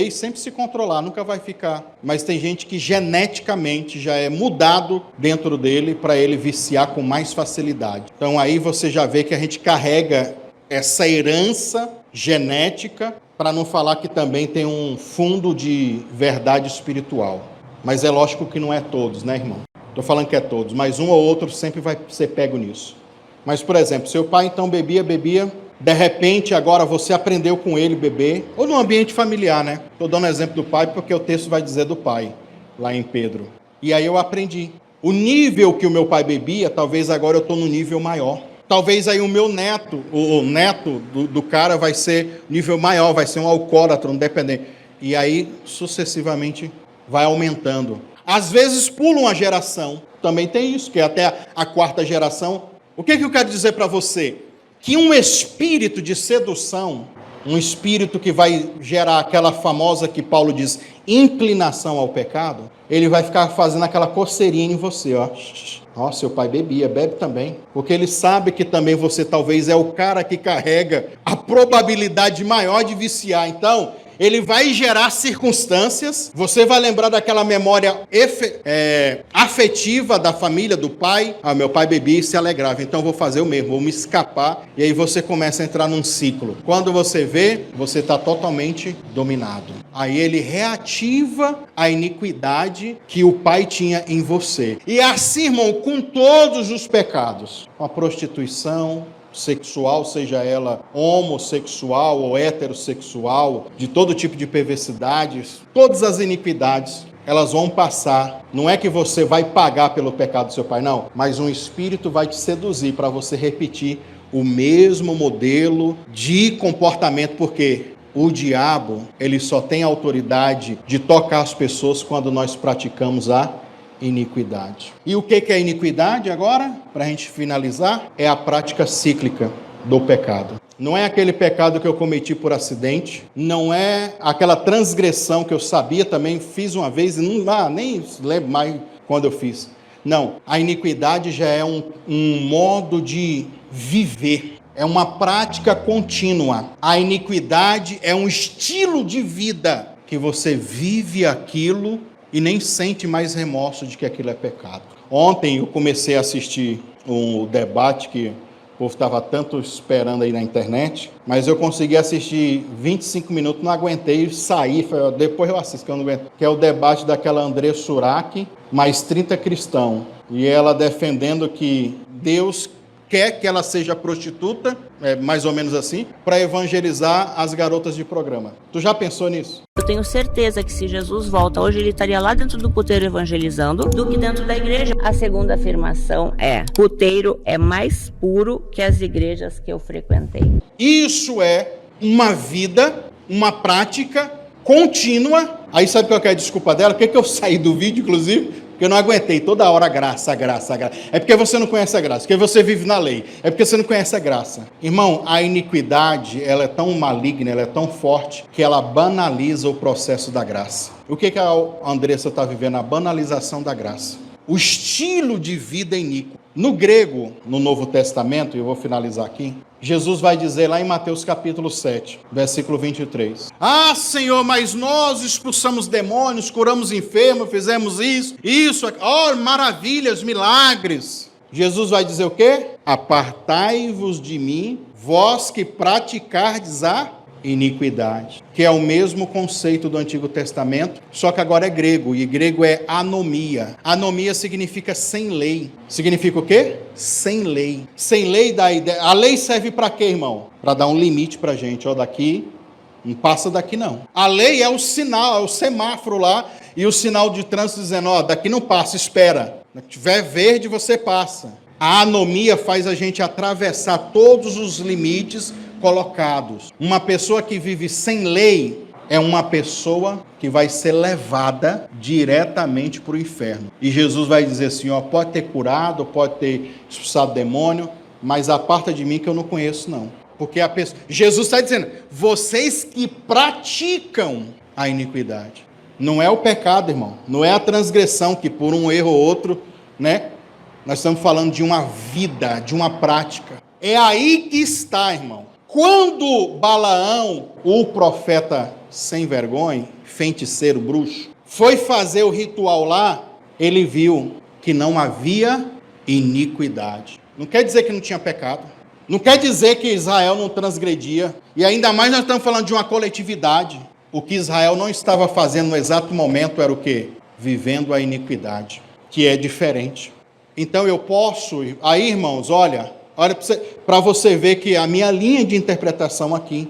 e sempre se controlar, nunca vai ficar. Mas tem gente que geneticamente já é mudado dentro dele para ele viciar com mais facilidade. Então aí você já vê que a gente carrega essa herança genética, para não falar que também tem um fundo de verdade espiritual. Mas é lógico que não é todos, né, irmão? Estou falando que é todos, mas um ou outro sempre vai ser pego nisso. Mas, por exemplo, seu pai então bebia, de repente agora você aprendeu com ele beber, ou no ambiente familiar, né? Estou dando exemplo do pai porque o texto vai dizer do pai, lá em Pedro. E aí eu aprendi. O nível que o meu pai bebia, talvez agora eu estou no nível maior. Talvez aí o meu neto, o neto do cara vai ser nível maior, vai ser um alcoólatra, um dependente. E aí, sucessivamente, vai aumentando. Às vezes pula uma geração, também tem isso, que é até a quarta geração. O que eu quero dizer para você? Que um espírito de sedução, um espírito que vai gerar aquela famosa que Paulo diz, inclinação ao pecado, ele vai ficar fazendo aquela coceirinha em você, ó. Ó, seu pai bebe também. Porque ele sabe que também você talvez é o cara que carrega a probabilidade maior de viciar. Então, ele vai gerar circunstâncias, você vai lembrar daquela memória afetiva da família, do pai. Ah, meu pai bebia e se alegrava, então vou fazer o mesmo, vou me escapar. E aí você começa a entrar num ciclo. Quando você vê, você está totalmente dominado. Aí ele reativa a iniquidade que o pai tinha em você. E assim, irmão, com todos os pecados, com a prostituição sexual, seja ela homossexual ou heterossexual, de todo tipo de perversidades, todas as iniquidades, elas vão passar. Não é que você vai pagar pelo pecado do seu pai, não, mas um espírito vai te seduzir para você repetir o mesmo modelo de comportamento, porque o diabo, ele só tem autoridade de tocar as pessoas quando nós praticamos a iniquidade. E o que é iniquidade agora? Para a gente finalizar, é a prática cíclica do pecado. Não é aquele pecado que eu cometi por acidente, não é aquela transgressão que eu sabia também, fiz uma vez e nem lembro mais quando eu fiz. Não, a iniquidade já é um modo de viver, é uma prática contínua. A iniquidade é um estilo de vida que você vive aquilo e nem sente mais remorso de que aquilo é pecado. Ontem eu comecei a assistir um debate que o povo estava tanto esperando aí na internet, mas eu consegui assistir 25 minutos, não aguentei, saí, depois eu assisto, que eu não aguento, que é o debate daquela André Surak, mais 30 cristãos, e ela defendendo que Deus quer que ela seja prostituta, mais ou menos assim, para evangelizar as garotas de programa. Tu já pensou nisso? Eu tenho certeza que se Jesus volta hoje, ele estaria lá dentro do puteiro evangelizando do que dentro da igreja. A segunda afirmação é: puteiro é mais puro que as igrejas que eu frequentei. Isso é uma vida, uma prática contínua. Aí sabe qual que é a desculpa dela? Por que eu saí do vídeo, inclusive? Porque eu não aguentei, toda hora graça. É porque você não conhece a graça, porque você vive na lei. É porque você não conhece a graça. Irmão, a iniquidade, ela é tão maligna, ela é tão forte, que ela banaliza o processo da graça. O que a Andressa está vivendo? A banalização da graça. O estilo de vida iníquo. No grego, no Novo Testamento, e eu vou finalizar aqui, Jesus vai dizer lá em Mateus capítulo 7, versículo 23. Ah, Senhor, mas nós expulsamos demônios, curamos enfermos, fizemos isso, maravilhas, milagres. Jesus vai dizer o quê? Apartai-vos de mim, vós que praticardes a iniquidade, que é o mesmo conceito do Antigo Testamento, só que agora é grego, e grego é anomia. Anomia significa sem lei. Significa o quê? Sem lei. Sem lei dá ideia. A lei serve para quê, irmão? Para dar um limite para a gente. Ó, daqui, não passa daqui não. A lei é o sinal, é o semáforo lá, e o sinal de trânsito dizendo, ó, daqui não passa, espera. Se tiver verde, você passa. A anomia faz a gente atravessar todos os limites colocados. Uma pessoa que vive sem lei é uma pessoa que vai ser levada diretamente para o inferno. E Jesus vai dizer assim, ó, pode ter curado, pode ter expulsado demônio, mas aparta de mim que eu não conheço não. Porque a pessoa... Jesus está dizendo, vocês que praticam a iniquidade. Não é o pecado, irmão. Não é a transgressão que por um erro ou outro, né? Nós estamos falando de uma vida, de uma prática. É aí que está, irmão. Quando Balaão, o profeta sem vergonha, feiticeiro, bruxo, foi fazer o ritual lá, ele viu que não havia iniquidade. Não quer dizer que não tinha pecado. Não quer dizer que Israel não transgredia. E ainda mais nós estamos falando de uma coletividade. O que Israel não estava fazendo no exato momento era o quê? Vivendo a iniquidade, que é diferente. Então eu posso... Aí, irmãos, olha para você ver que a minha linha de interpretação aqui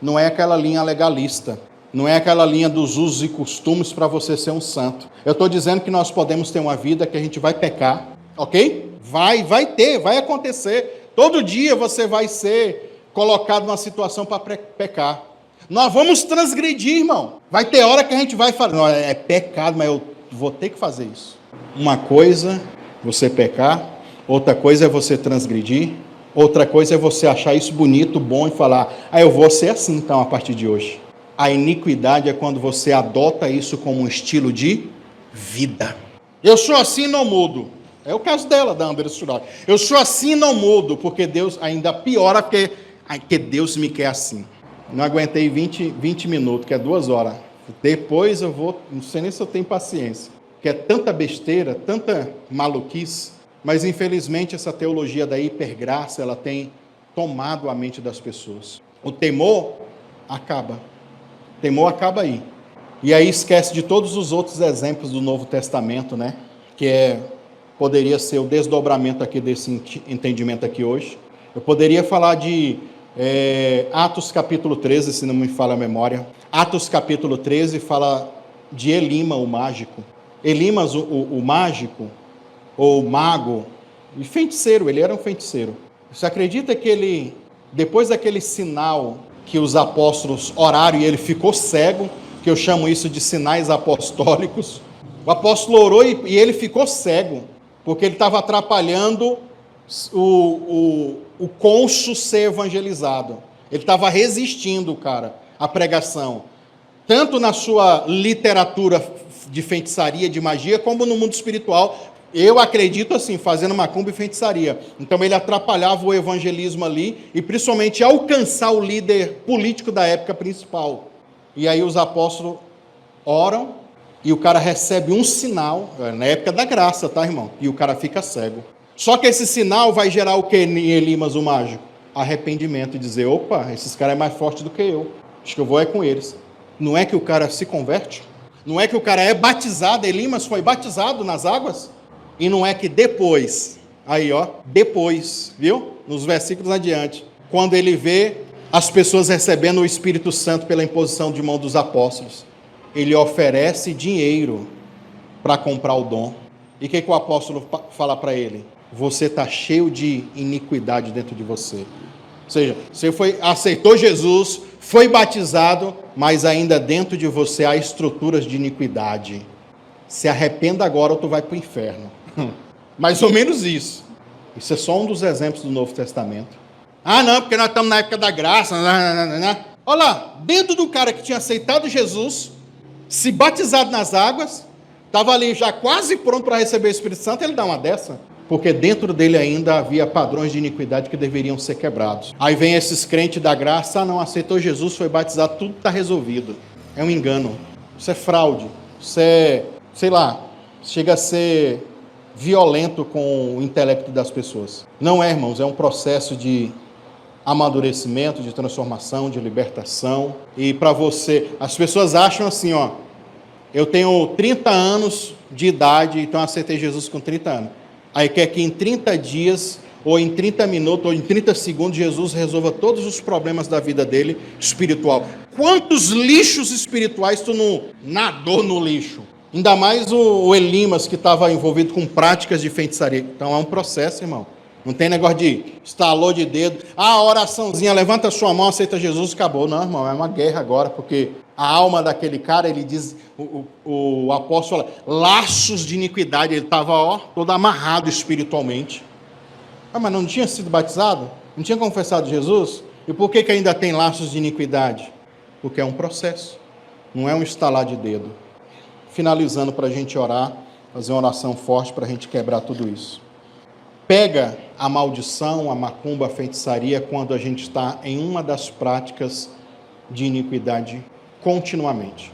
não é aquela linha legalista, não é aquela linha dos usos e costumes para você ser um santo. Eu estou dizendo que nós podemos ter uma vida que a gente vai pecar, ok? Vai acontecer. Todo dia você vai ser colocado numa situação para pecar. Nós vamos transgredir, irmão. Vai ter hora que a gente vai falar, não, é pecado, mas eu vou ter que fazer isso. Uma coisa, você pecar. Outra coisa é você transgredir. Outra coisa é você achar isso bonito, bom e falar, eu vou ser assim então a partir de hoje. A iniquidade é quando você adota isso como um estilo de vida. Eu sou assim e não mudo. É o caso dela, da Amber Surak. Eu sou assim e não mudo, porque Deus ainda piora, porque Deus me quer assim. Não aguentei 20 minutos, que é 2 horas. Depois eu vou, não sei nem se eu tenho paciência. Que é tanta besteira, tanta maluquice. Mas, infelizmente, essa teologia da hipergraça, ela tem tomado a mente das pessoas. O temor acaba. O temor acaba aí. E aí esquece de todos os outros exemplos do Novo Testamento, né? Que poderia ser o desdobramento aqui desse entendimento aqui hoje. Eu poderia falar de Atos capítulo 13, se não me falha a memória. Atos capítulo 13 fala de Elima, o mágico. Elimas, o mágico, ou mago, e feiticeiro, ele era um feiticeiro. Você acredita que ele, depois daquele sinal que os apóstolos oraram e ele ficou cego, que eu chamo isso de sinais apostólicos, o apóstolo orou e ele ficou cego, porque ele estava atrapalhando o cônsul ser evangelizado. Ele estava resistindo, cara, à pregação, tanto na sua literatura de feitiçaria, de magia, como no mundo espiritual. Eu acredito assim, fazendo macumba e feitiçaria. Então ele atrapalhava o evangelismo ali e principalmente alcançar o líder político da época principal. E aí os apóstolos oram e o cara recebe um sinal, na época da graça, tá, irmão? E o cara fica cego. Só que esse sinal vai gerar o que em Elimas, o mágico? Arrependimento e dizer, opa, esses caras é mais forte do que eu. Acho que eu vou com eles. Não é que o cara se converte? Não é que o cara é batizado? Elimas foi batizado nas águas? E não é que depois, aí ó, depois, viu? Nos versículos adiante, quando ele vê as pessoas recebendo o Espírito Santo pela imposição de mão dos apóstolos, ele oferece dinheiro para comprar o dom. E o que o apóstolo fala para ele? Você está cheio de iniquidade dentro de você. Ou seja, você aceitou Jesus, foi batizado, mas ainda dentro de você há estruturas de iniquidade. Se arrependa agora ou tu vai para o inferno. Mais ou menos isso. Isso é só um dos exemplos do Novo Testamento. Ah, não, porque nós estamos na época da graça. Olha lá, dentro do cara que tinha aceitado Jesus, se batizado nas águas, estava ali já quase pronto para receber o Espírito Santo, ele dá uma dessa. Porque dentro dele ainda havia padrões de iniquidade que deveriam ser quebrados. Aí vem esses crentes da graça, não aceitou Jesus, foi batizado, tudo está resolvido. É um engano. Isso é fraude. Isso é, sei lá, chega a ser violento com o intelecto das pessoas. Não é, irmãos, é um processo de amadurecimento, de transformação, de libertação. E para você, as pessoas acham assim, ó, eu tenho 30 anos de idade, então aceitei Jesus com 30 anos. Aí quer que em 30 dias, ou em 30 minutos, ou em 30 segundos, Jesus resolva todos os problemas da vida dele espiritual. Quantos lixos espirituais tu não nadou no lixo? Ainda mais o Elimas, que estava envolvido com práticas de feitiçaria. Então é um processo, irmão. Não tem negócio de estalou de dedo. Ah, oraçãozinha, levanta a sua mão, aceita Jesus, acabou. Não, irmão, é uma guerra agora, porque a alma daquele cara, ele diz, o apóstolo fala, laços de iniquidade. Ele estava, todo amarrado espiritualmente. Ah, mas não tinha sido batizado? Não tinha confessado Jesus? E por que ainda tem laços de iniquidade? Porque é um processo, não é um estalar de dedo. Finalizando para a gente orar, fazer uma oração forte para a gente quebrar tudo isso. Pega a maldição, a macumba, a feitiçaria, quando a gente está em uma das práticas de iniquidade continuamente.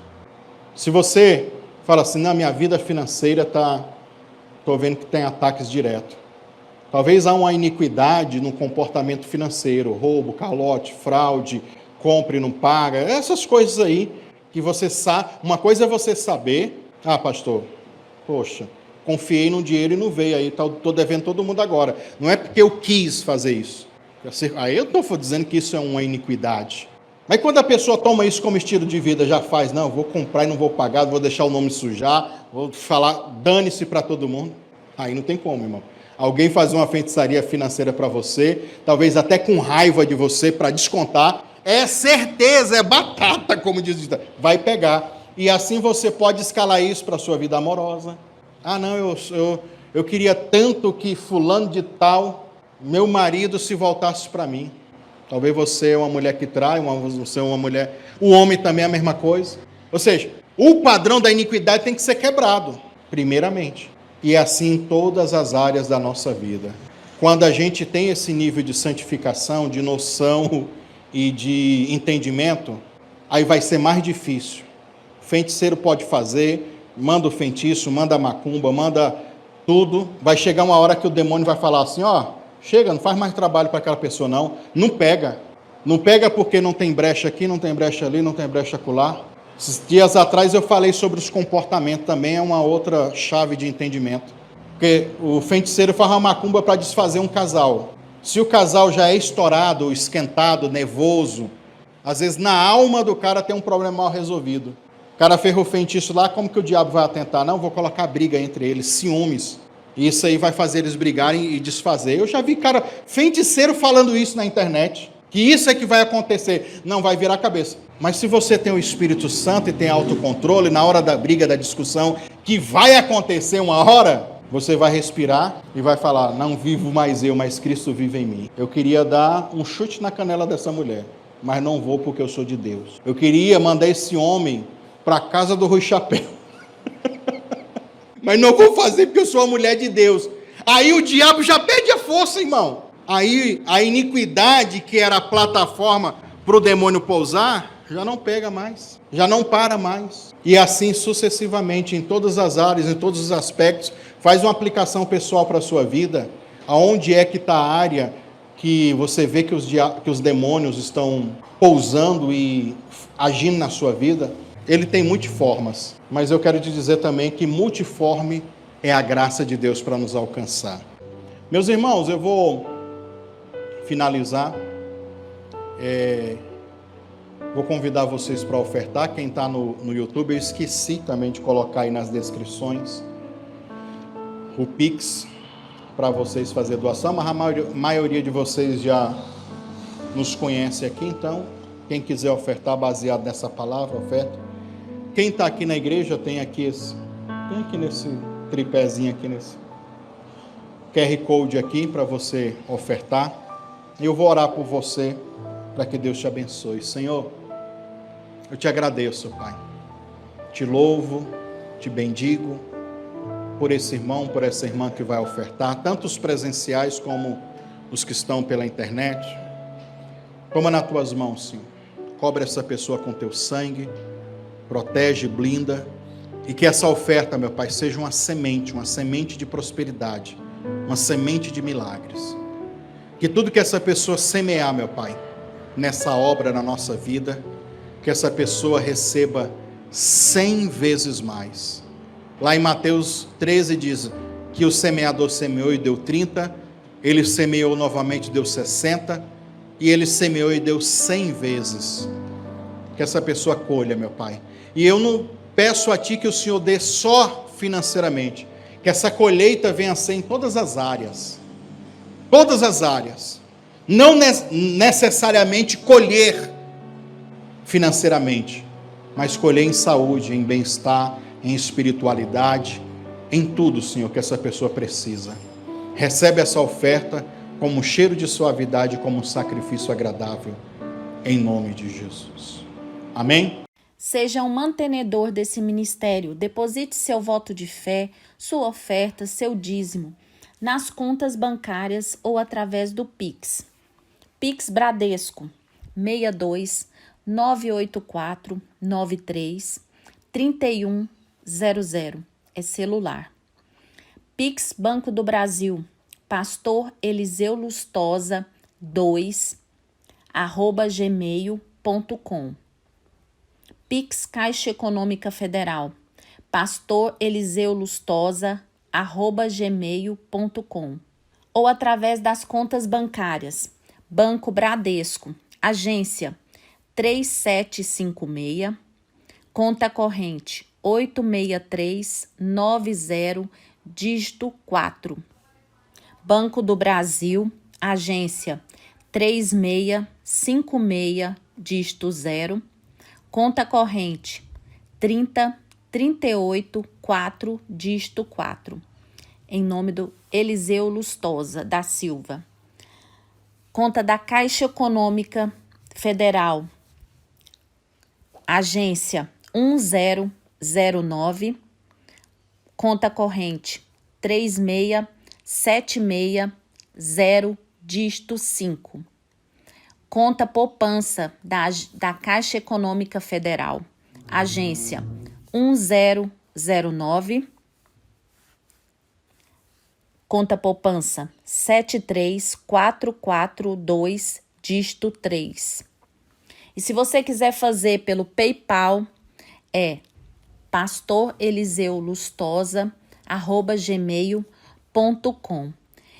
Se você fala assim, na minha vida financeira estou vendo que tem ataques diretos. Talvez há uma iniquidade no comportamento financeiro, roubo, calote, fraude, compra e não paga, essas coisas aí que você sabe. Uma coisa é você saber, pastor, poxa, confiei no dinheiro e não veio, aí estou devendo todo mundo agora. Não é porque eu quis fazer isso. Aí eu estou dizendo que isso é uma iniquidade. Mas quando a pessoa toma isso como estilo de vida, já faz, não, vou comprar e não vou pagar, vou deixar o nome sujar, vou falar, dane-se para todo mundo. Aí não tem como, irmão. Alguém fazer uma feitiçaria financeira para você, talvez até com raiva de você, para descontar, é certeza, é batata, como diz, vai pegar. E assim você pode escalar isso para a sua vida amorosa. Ah, não, eu queria tanto que fulano de tal, meu marido, se voltasse para mim. Talvez você é uma mulher que trai, você é uma mulher... O homem também é a mesma coisa. Ou seja, o padrão da iniquidade tem que ser quebrado, primeiramente. E assim em todas as áreas da nossa vida. Quando a gente tem esse nível de santificação, de noção e de entendimento, aí vai ser mais difícil. O feiticeiro pode fazer, manda o feitiço, manda a macumba, manda tudo. Vai chegar uma hora que o demônio vai falar assim, chega, não faz mais trabalho para aquela pessoa não. Não pega. Não pega porque não tem brecha aqui, não tem brecha ali, não tem brecha acolá. Esses dias atrás eu falei sobre os comportamentos, também é uma outra chave de entendimento. Porque o feiticeiro faz uma macumba para desfazer um casal. Se o casal já é estourado, esquentado, nervoso, às vezes na alma do cara tem um problema mal resolvido. O cara ferrou o feitiço lá, como que o diabo vai atentar? Não, vou colocar briga entre eles, ciúmes. Isso aí vai fazer eles brigarem e desfazer. Eu já vi feiticeiro falando isso na internet. Que isso é que vai acontecer. Não, vai virar a cabeça. Mas se você tem o Espírito Santo e tem autocontrole, na hora da briga, da discussão, que vai acontecer uma hora, você vai respirar e vai falar, não vivo mais eu, mas Cristo vive em mim. Eu queria dar um chute na canela dessa mulher, mas não vou porque eu sou de Deus. Eu queria mandar esse homem para a casa do Rui Chapéu. Mas não vou fazer porque eu sou uma mulher de Deus. Aí o diabo já perde a força, irmão. Aí a iniquidade, que era a plataforma para o demônio pousar, já não pega mais, já não para mais. E assim sucessivamente, em todas as áreas, em todos os aspectos. Faz uma aplicação pessoal para a sua vida. Aonde é que está a área que você vê que os demônios estão pousando e agindo na sua vida? Ele tem multiformas, mas eu quero te dizer também que multiforme é a graça de Deus para nos alcançar. Meus irmãos, eu vou finalizar. Vou convidar vocês para ofertar. Quem está no YouTube, eu esqueci também de colocar aí nas descrições o Pix para vocês fazer doação, mas a maioria de vocês já nos conhece aqui, então quem quiser ofertar baseado nessa palavra, oferta. Quem está aqui na igreja tem aqui nesse tripézinho aqui, nesse QR Code aqui para você ofertar. Eu vou orar por você para que Deus te abençoe. Senhor, eu te agradeço, Pai. Te louvo, te bendigo por esse irmão, por essa irmã que vai ofertar, tanto os presenciais como os que estão pela internet. Toma nas tuas mãos, Senhor. Cobre essa pessoa com teu sangue, protege, blinda, e que essa oferta, meu Pai, seja uma semente de prosperidade, uma semente de milagres. Que tudo que essa pessoa semear, meu Pai, nessa obra na nossa vida, que essa pessoa receba 100 vezes mais. Lá em Mateus 13 diz que o semeador semeou e deu 30, ele semeou novamente, deu 60, e ele semeou e deu 100 vezes. Que essa pessoa colha, meu Pai. E eu não peço a Ti que o Senhor dê só financeiramente, que essa colheita venha a ser em todas as áreas. Todas as áreas. Não necessariamente colher financeiramente, mas colher em saúde, em bem-estar, em espiritualidade, em tudo, Senhor, que essa pessoa precisa. Recebe essa oferta como um cheiro de suavidade, como um sacrifício agradável, em nome de Jesus. Amém? Seja um mantenedor desse ministério. Deposite seu voto de fé, sua oferta, seu dízimo, nas contas bancárias ou através do Pix. Pix Bradesco, 62 984 93 3100, é celular. Pix Banco do Brasil, Pastor Eliseu Lustosa 2, @gmail.com. Pix Caixa Econômica Federal, Pastor Eliseu Lustosa, @gmail.com. Ou através das contas bancárias, Banco Bradesco, agência 3756, conta corrente 86390, dígito 4. Banco do Brasil, agência 3656, dígito 0, conta corrente 30384, dígito 4. Em nome do Eliseu Lustosa da Silva. Conta da Caixa Econômica Federal, agência 1009, conta corrente 36760, dígito 5. Conta poupança da Caixa Econômica Federal, agência 1009, conta poupança 73442, dígito 3. E se você quiser fazer pelo PayPal, é pastoreliseulustosa@gmail.com.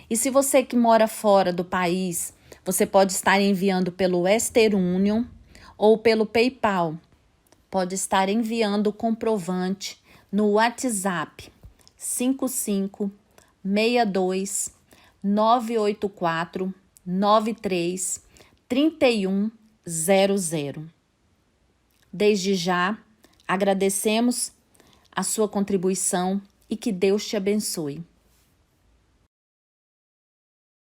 E se você que mora fora do país, você pode estar enviando pelo Western Union ou pelo PayPal. Pode estar enviando o comprovante no WhatsApp 5562 984 93 3100. Desde já, agradecemos a sua contribuição e que Deus te abençoe.